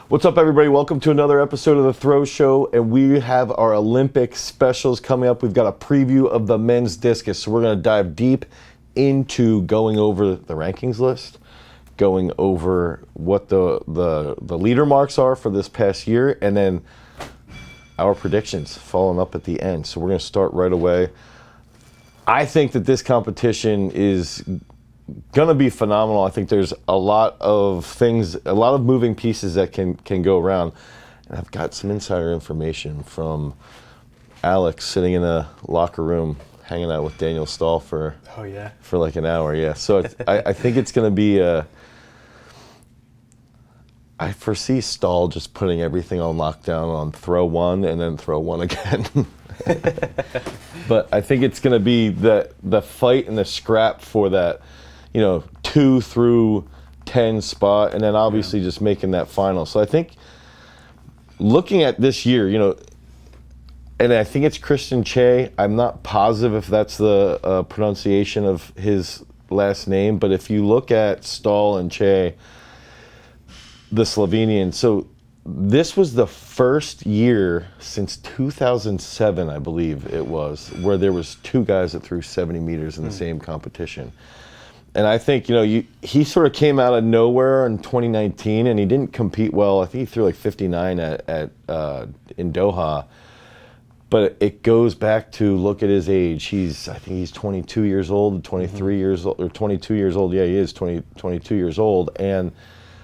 What's up, everybody? Welcome to another episode of The Throw Show, and we have our Olympic specials coming up. We've got a preview of the men's discus, so we're going to dive deep into going over the rankings list, going over what the leader marks are for this past year, and then our predictions following up at the end. So we're going to start right away. I think that this competition is going to be phenomenal. I think there's a lot of things, a lot of moving pieces that can go around. And I've got some insider information from Alex sitting in a locker room hanging out with Daniel Stahl for like an hour. Yeah. So I think it's going to be I foresee Stahl just putting everything on lockdown on throw one and then throw one again. But I think it's going to be the fight and the scrap for that, 2 through 10 spot, and then obviously just making that final. So I think looking at this year, and I think it's Christian Che. I'm not positive if that's the pronunciation of his last name, but if you look at Stahl and Che, the Slovenian, so this was the first year since 2007, I believe it was, where there was 2 guys that threw 70 meters in the same competition. And I think, he sort of came out of nowhere in 2019, and he didn't compete well. I think he threw like 59 in Doha. But it goes back to look at his age. I think he's 22 years old, 23 years old, or 22 years old. Yeah, he is 22 years old. And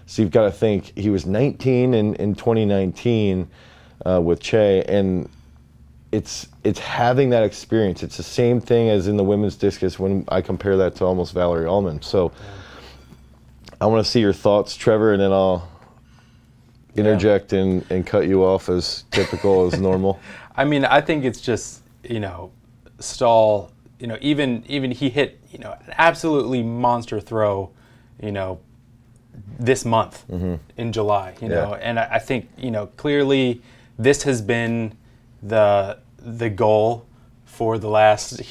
so you've got to think he was 19 in 2019 with Che, and it's having that experience. It's the same thing as in the women's discus when I compare that to almost Valerie Ullman. So I want to see your thoughts, Trevor, and then I'll interject and cut you off as typical as normal. I mean, I think it's just, Stahl, even he hit, an absolutely monster throw, this month in July, and I think, clearly this has been the goal for the last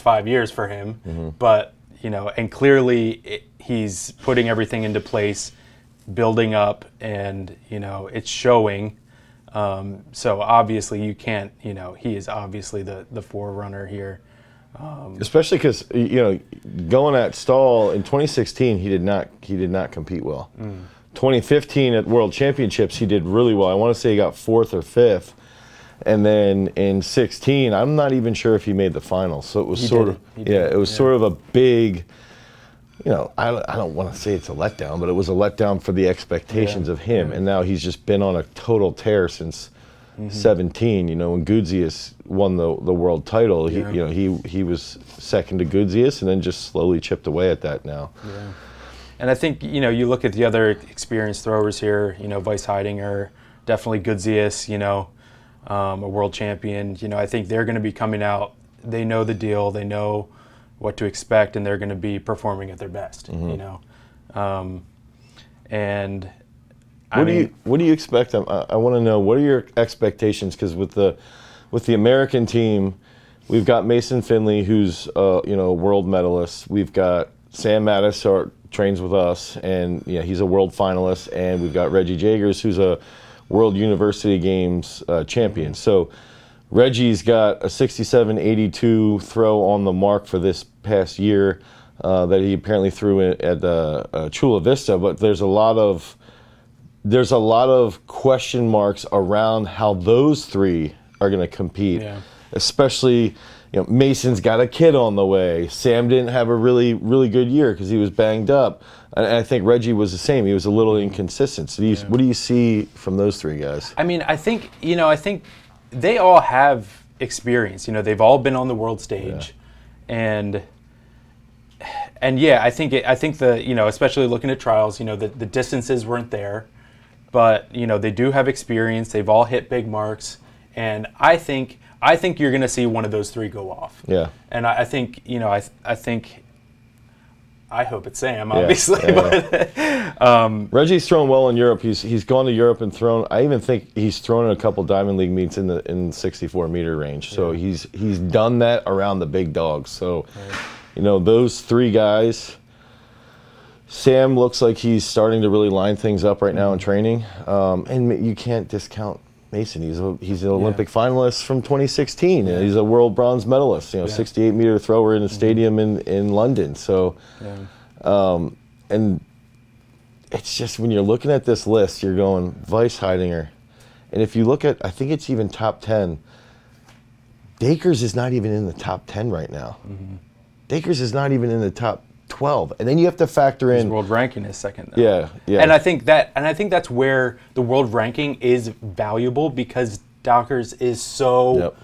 5 years for him, but and clearly he's putting everything into place, building up, and it's showing. So obviously you can't, he is obviously the forerunner here. Especially because going at Stahl in 2016, he did not compete well. 2015 at World Championships, he did really well. I want to say he got 4th or 5th. And then in 16, I'm not even sure if he made the finals. So it was sort of a big, I don't want to say it's a letdown, but it was a letdown for the expectations of him. Yeah. And now he's just been on a total tear since 17. When Gudzius won the world title, he was second to Gudzius and then just slowly chipped away at that now. Yeah. And I think, you look at the other experienced throwers here, Weiss Heidinger, definitely Gudzius, a world champion. I think they're going to be coming out. They know the deal. They know what to expect, and they're going to be performing at their best. And what do you expect? I want to know, what are your expectations? Because with the American team, we've got Mason Finley, who's a world medalist. We've got Sam Mattis, who trains with us, and he's a world finalist. And we've got Reggie Jagers, who's a World University Games champion. So Reggie's got a 67.82 throw on the mark for this past year that he apparently threw at Chula Vista. But there's a lot of question marks around how those three are going to compete, especially. Mason's got a kid on the way. Sam didn't have a really, really good year because he was banged up. And I think Reggie was the same. He was a little inconsistent. So what do you see from those 3 guys? I mean, I think they all have experience. They've all been on the world stage. Yeah. And I think the, especially looking at trials, the distances weren't there. But, they do have experience. They've all hit big marks. And I think you're going to see one of those 3 go off. Yeah. And I think, I hope it's Sam, obviously. Reggie's thrown well in Europe. He's gone to Europe and thrown. I even think he's thrown in a couple Diamond League meets in the 64-meter range. So he's done that around the big dogs. So, those 3 guys. Sam looks like he's starting to really line things up right now in training. And you can't discount Mason. He's an Olympic finalist from 2016. Yeah. He's a world bronze medalist, 68-meter thrower in the stadium in London. So, and it's just when you're looking at this list, you're going, Weisheidinger. And if you look at, I think it's even top 10, Dakers is not even in the top 10 right now. Dakers is not even in the top 12, and then you have to factor in his world ranking is second, though. Yeah. And I think that's where the world ranking is valuable, because Dakers is so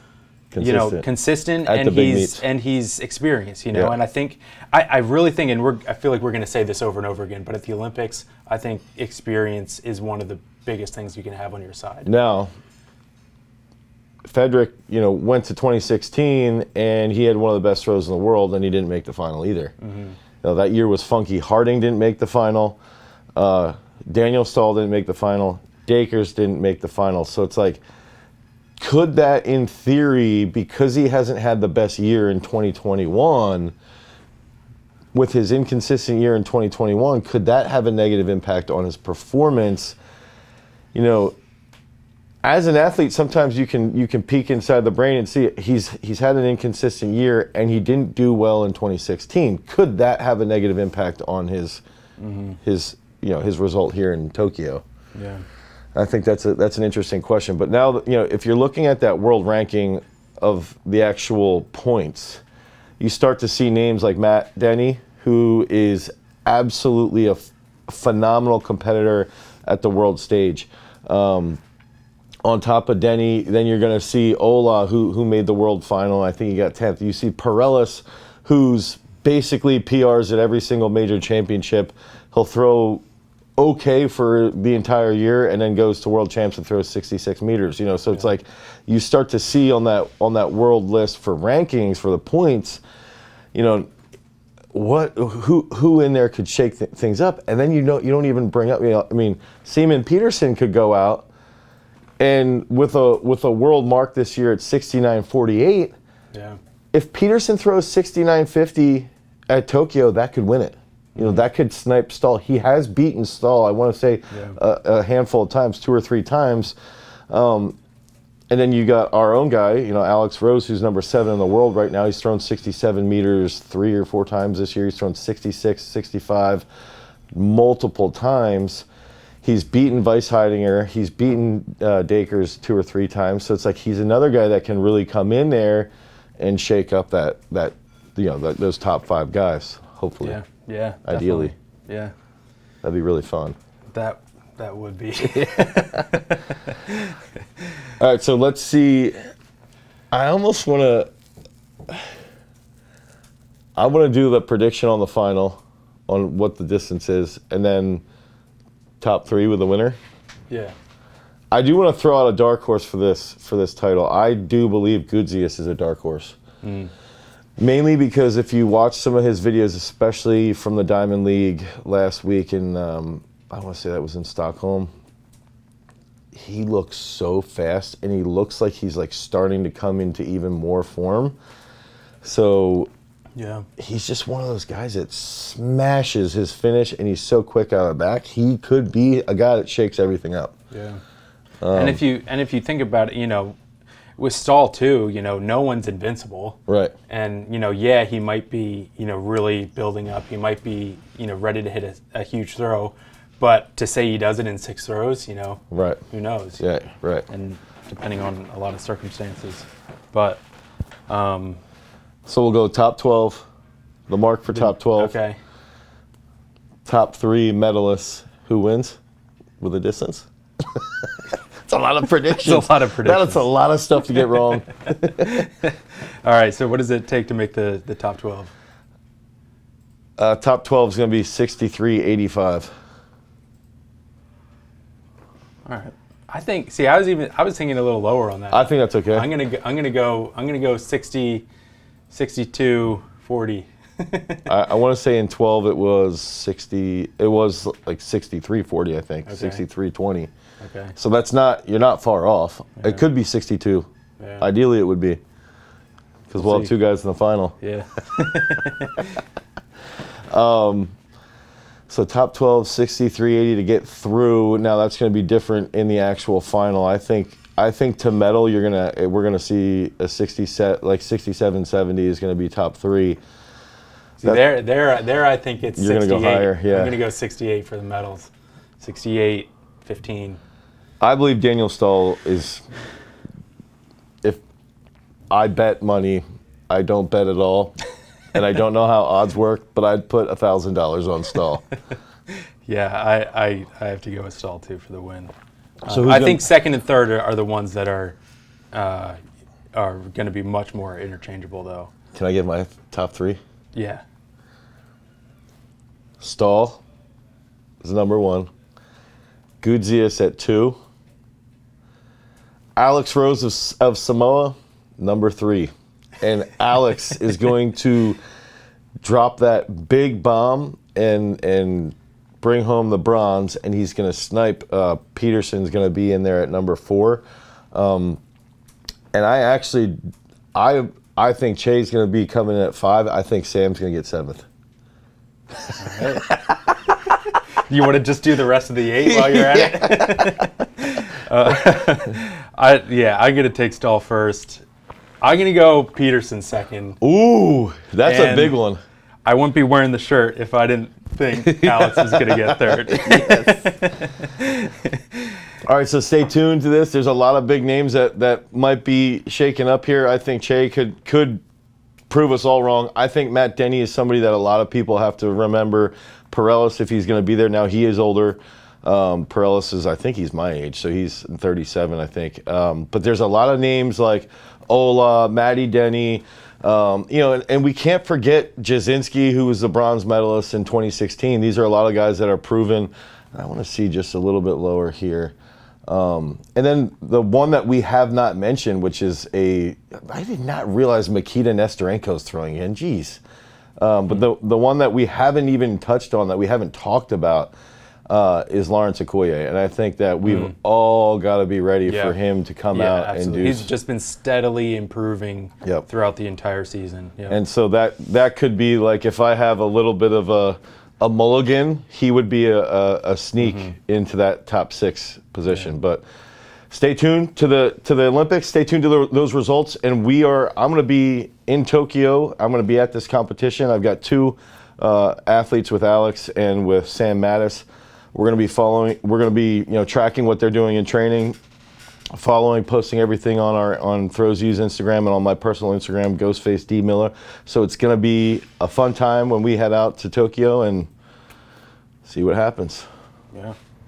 consistent, and he's experienced, and I think I really think, and I feel like we're going to say this over and over again, but at the Olympics, I think experience is one of the biggest things you can have on your side. Now, Fedrick, went to 2016 and he had one of the best throws in the world, and he didn't make the final either. That year was funky. Harding didn't make the final. Daniel Stahl didn't make the final. Dakers didn't make the final. So it's like, could that, in theory, because he hasn't had the best year in 2021, with his inconsistent year in 2021, could that have a negative impact on his performance? As an athlete, sometimes you can peek inside the brain and see he's had an inconsistent year and he didn't do well in 2016. Could that have a negative impact on his result here in Tokyo? Yeah, I think that's an interesting question. But now, if you're looking at that world ranking of the actual points, you start to see names like Matt Denny, who is absolutely a phenomenal competitor at the world stage. On top of Denny, then you're going to see Ola, who made the world final. I think he got 10th. You see Parelis, who's basically PRs at every single major championship. He'll throw okay for the entire year and then goes to world champs and throws 66 meters. So it's like you start to see on that world list for rankings for the points, who in there could shake things up, and then you don't even bring up. Seaman Peterson could go out. And with a world mark this year at 69.48, if Peterson throws 69.50 at Tokyo, that could win it. That could snipe Stahl. He has beaten Stahl, I want to say, a handful of times, 2 or 3 times. And then you got our own guy, Alex Rose, who's number 7 in the world right now. He's thrown 67 meters 3 or 4 times this year. He's thrown 66, 65 multiple times. He's beaten Weisheidinger. He's beaten Dakers 2 or 3 times. So it's like he's another guy that can really come in there and shake up those top 5 guys. Hopefully, yeah, ideally, definitely. That'd be really fun. That would be. All right, so let's see. I almost want to do the prediction on the final, on what the distance is, and then top 3 with the winner. Yeah. I do want to throw out a dark horse for this title. I do believe Gudzius is a dark horse. Mainly because if you watch some of his videos, especially from the Diamond League last week in, I want to say that was in Stockholm, he looks so fast, and he looks like he's like starting to come into even more form. So he's just one of those guys that smashes his finish, and he's so quick out of the back. He could be a guy that shakes everything up. Yeah. And if you think about it, with Stahl too, no one's invincible. Right. And he might be really building up. He might be ready to hit a huge throw, but to say he does it in 6 throws, right. Who knows? Yeah. Right. And depending on a lot of circumstances, but. So we'll go top 12, the mark for top 12. Okay. Top 3 medalists. Who wins with the distance? It's a lot of predictions. It's a lot of predictions. That's a lot of stuff to get wrong. All right, so what does it take to make the top 12? Top 12 is going to be 63.85. All right. I think. See, I was thinking a little lower on that. I think that's okay. I'm gonna go 60, 62.40. I want to say in 12 it was 60. It was like 63.40, I think. Okay. 63.20. Okay. So that's not. You're not far off. Yeah. It could be 62. Yeah. Ideally, it would be. Because we'll have 2 guys in the final. Yeah. So top 12, 60, 380 to get through. Now that's going to be different in the actual final. I think to medal, we're gonna see a 67, 70 is going to be top 3. See, there I think it's 68. You're going to go higher, yeah. I'm going to go 68 for the medals. 68, 15. I believe Daniel Stahl is, if I bet money, I don't bet at all. And I don't know how odds work, but I'd put $1,000 on Stahl. Yeah, I have to go with Stahl too for the win. So I think second and third are the ones that are going to be much more interchangeable, though. Can I give my top 3? Yeah. Stahl is number 1. Gudzius at 2. Alex Rose of Samoa, number 3. And Alex is going to drop that big bomb and bring home the bronze, and he's going to snipe. Peterson's going to be in there at number 4. And I think Che's going to be coming in at 5. I think Sam's going to get 7th. You want to just do the rest of the 8 while you're at it? I'm going to take Stahl first. I'm going to go Peterson second. Ooh, that's a big one. I wouldn't be wearing the shirt if I didn't think Alex was going to get third. Yes. All right, so stay tuned to this. There's a lot of big names that might be shaken up here. I think Che could prove us all wrong. I think Matt Denny is somebody that a lot of people have to remember. Perellis, if he's going to be there. Now he is older. Perellis is, I think he's my age, so he's 37, I think. But there's a lot of names like Ola, Matty Denny, and we can't forget Jasinski, who was the bronze medalist in 2016. These are a lot of guys that are proven. I want to see just a little bit lower here. And then the one that we have not mentioned, which is I did not realize Mikita Nestorenko's throwing in. Jeez. But the one that we haven't even touched on, that we haven't talked about, is Lawrence Okoye. And I think that we've all got to be ready for him to come out absolutely. and do. He's just been steadily improving throughout the entire season. Yep. And so that could be like, if I have a little bit of a mulligan, he would be a sneak into that top 6 position. Yeah. But stay tuned to the Olympics. Stay tuned to those results. And I'm going to be in Tokyo. I'm going to be at this competition. I've got 2 athletes with Alex and with Sam Mattis. We're going to be tracking what they're doing in training, posting everything on ThrowsU's Instagram and on my personal Instagram, Ghostface D Miller. So it's going to be a fun time when we head out to Tokyo and see what happens. Yeah.